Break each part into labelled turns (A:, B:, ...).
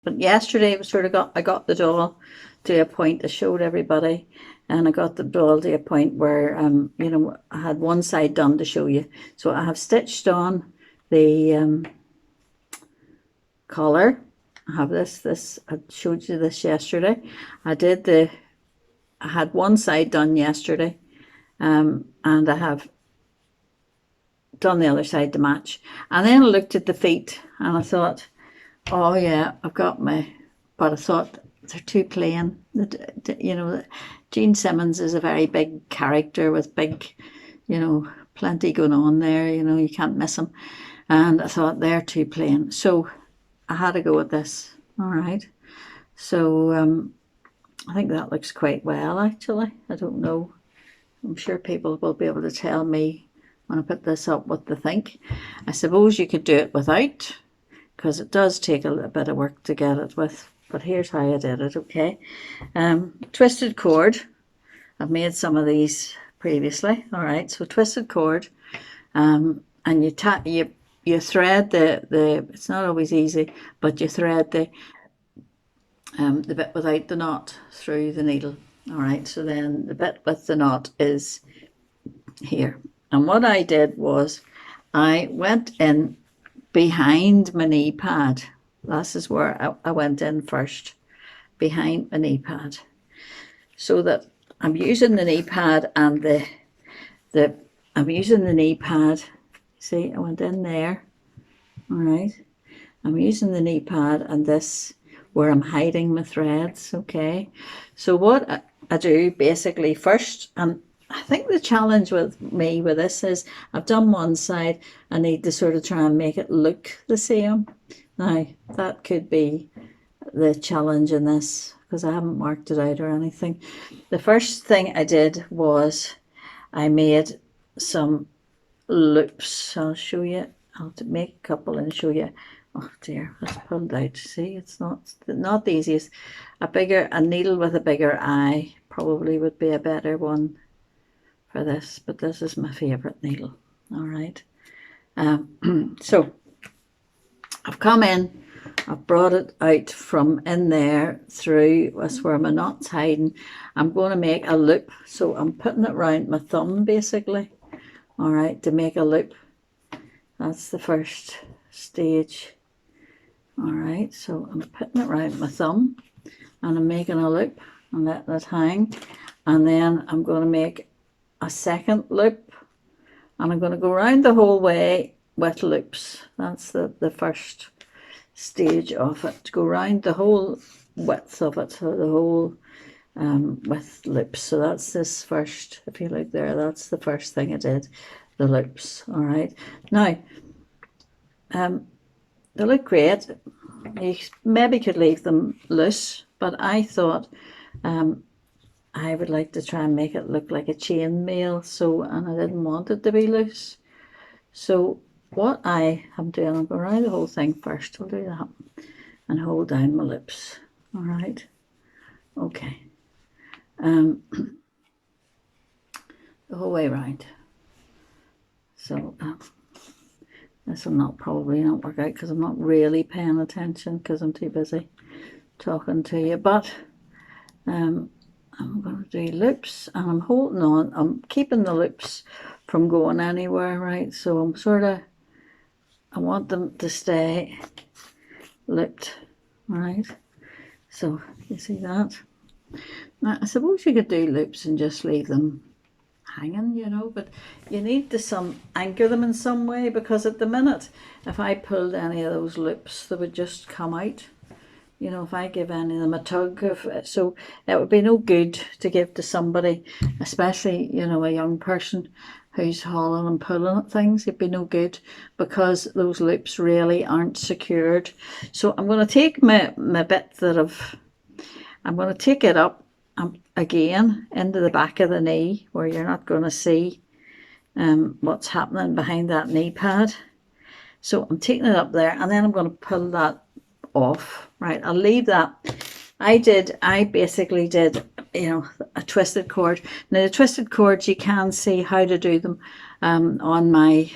A: But yesterday was sort of I got the doll to a point. I showed everybody, and I got the doll to a point where you know, I had one side done to show you. So I have stitched on the collar. I have this. I showed you this yesterday. I had one side done yesterday, and I have done the other side to match. And then I looked at the feet, and I thought, oh yeah, I've got my, but I thought they're too plain. You know, Gene Simmons is a very big character with big, you know, plenty going on there. You know, you can't miss him. And I thought they're too plain, so I had to go with this. All right. So I think that looks quite well, actually. I don't know. I'm sure people will be able to tell me when I put this up what they think. I suppose you could do it without, because it does take a little bit of work to get it with. But here's how I did it, okay? Twisted cord. I've made some of these previously. All right, so twisted cord, and you thread the. It's not always easy, but you thread the bit without the knot through the needle. All right, so then the bit with the knot is here. And what I did was I went in behind my knee pad. This is where I went in first, behind my knee pad, so that I'm using the knee pad and I'm using the knee pad. See, I went in there. All right, I'm using the knee pad and this where I'm hiding my threads. Okay, so what I do basically first, and I think the challenge with me with this is I've done one side. I need to sort of try and make it look the same. Now, that could be the challenge in this because I haven't marked it out or anything. The first thing I did was I made some loops. I'll show you. I'll make a couple and show you. Oh dear, that's pulled out. See, it's not the easiest. A needle with a bigger eye probably would be a better one for this, but this is my favorite needle. All right. So I've come in, I've brought it out from in there through. That's where my knot's hiding. I'm going to make a loop, so I'm putting it around my thumb basically. All right, to make a loop. That's the first stage. All right, so I'm putting it around my thumb and I'm making a loop and let that hang, and then I'm going to make a second loop, and I'm going to go around the whole way with loops. That's the first stage of it, to go around the whole width of it, so the whole with loops. So that's this first, if you look there, that's the first thing I did, the loops. All right, now they look great. You maybe could leave them loose, but I thought I would like to try and make it look like a chain mail, so, and I didn't want it to be loose. So what I am doing, I'm going around the whole thing first. I'll do that and hold down my loops. All right, okay. The whole way around. So this will probably not work out because I'm not really paying attention because I'm too busy talking to you, but I'm going to do loops, and I'm holding on. I'm keeping the loops from going anywhere, right? So I'm sort of, I want them to stay looped, right? So you see that? Now, I suppose you could do loops and just leave them hanging, you know, but you need to anchor them in some way, because at the minute, if I pulled any of those loops, they would just come out. You know, if I give any of them a tug, so it would be no good to give to somebody, especially, you know, a young person who's hauling and pulling at things. It'd be no good because those loops really aren't secured. So I'm going to take my bit I'm going to take it up again into the back of the knee where you're not going to see what's happening behind that knee pad. So I'm taking it up there, and then I'm going to pull that off. Right, I'll leave that. I basically did, you know, a twisted cord. Now the twisted cords, you can see how to do them on my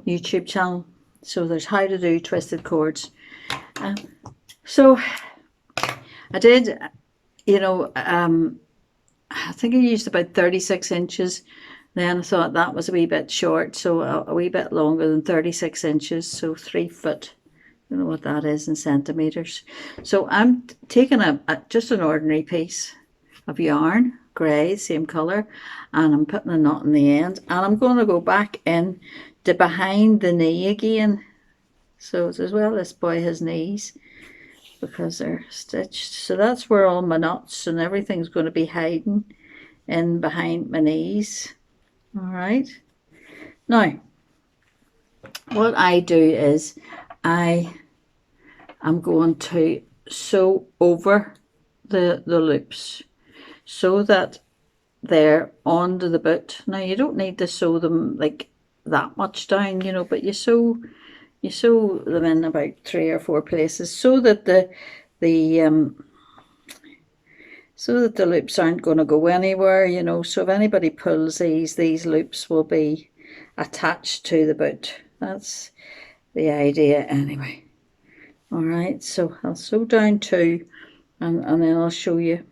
A: YouTube channel. So there's how to do twisted cords. So I did, you know, I think I used about 36 inches. Then I thought that was a wee bit short, so a wee bit longer than 36 inches, so 3 foot. I don't know what that is in centimetres. So I'm taking just an ordinary piece of yarn, grey, same colour, and I'm putting a knot in the end, and I'm going to go back in to behind the knee again. So it's as well this boy has knees because they're stitched. So that's where all my knots and everything's going to be hiding in behind my knees. All right. Now, what I do is I'm going to sew over the loops so that they're onto the boot. Now you don't need to sew them like that much down, you know, but you sew them in about 3 or 4 places so that the loops aren't going to go anywhere, you know. So if anybody pulls these loops will be attached to the boot. That's the idea anyway. All right, so I'll sew down 2 and then I'll show you.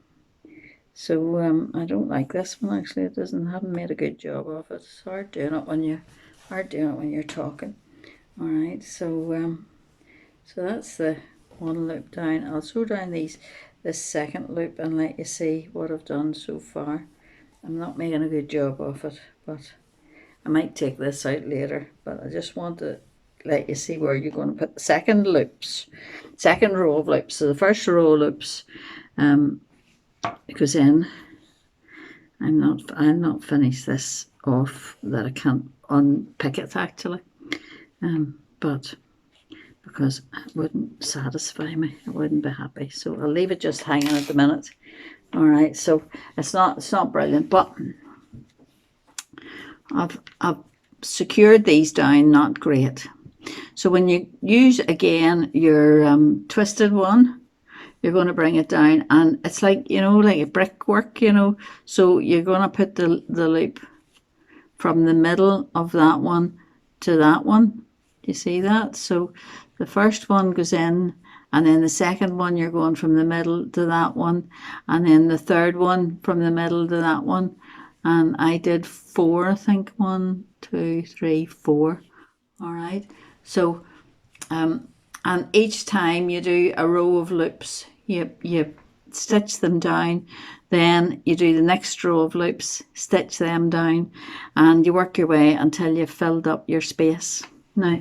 A: So I don't like this one actually. It haven't made a good job of it. It's hard doing it when you're talking. All right, so that's the one loop down. I'll sew down this second loop and let you see what I've done so far. I'm not making a good job of it, but I might take this out later. But I just want to let you see where you're going to put the second row of loops. So the first row of loops goes in. I'm not finished this off that I can't unpick it actually, but because it wouldn't satisfy me, I wouldn't be happy. So I'll leave it just hanging at the minute. All right, so it's not brilliant, but I've secured these down, not great. So when you use again your twisted one, you're going to bring it down, and it's like, you know, like a brickwork, you know. So you're going to put the loop from the middle of that one to that one. You see that? So the first one goes in, and then the second one you're going from the middle to that one, and then the third one from the middle to that one. And I did 4, I think. 1, 2, 3, 4. All right. So and each time you do a row of loops, you stitch them down, then you do the next row of loops, stitch them down, and you work your way until you've filled up your space. Now,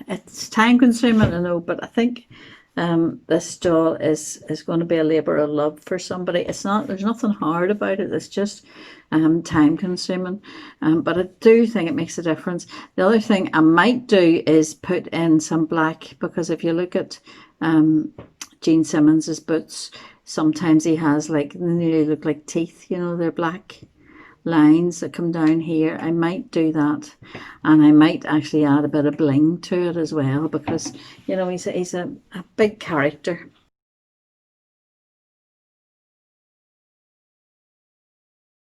A: it's time consuming, I know, but I think this doll is going to be a labour of love for somebody. It's not, there's nothing hard about it, it's just time consuming, but I do think it makes a difference. The other thing I might do is put in some black, because if you look at Gene Simmons's boots, sometimes he has like, they nearly look like teeth, you know, they're black lines that come down here. I might do that, and I might actually add a bit of bling to it as well, because, you know, he's a big character.